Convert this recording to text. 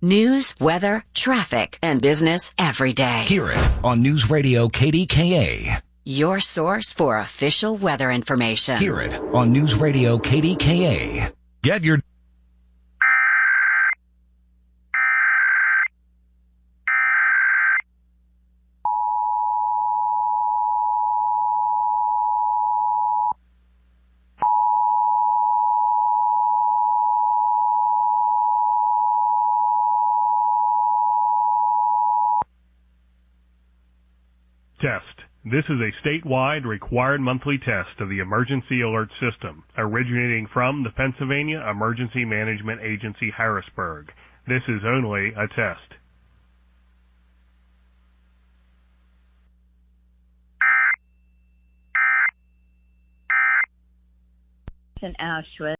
News, weather, traffic, and business every day. Hear it on News Radio KDKA. Your source for official weather information. Hear it on News Radio KDKA. Get your test. This is a statewide required monthly test of the Emergency Alert System, originating from the Pennsylvania Emergency Management Agency, Harrisburg. This is only a test. In Auschwitz.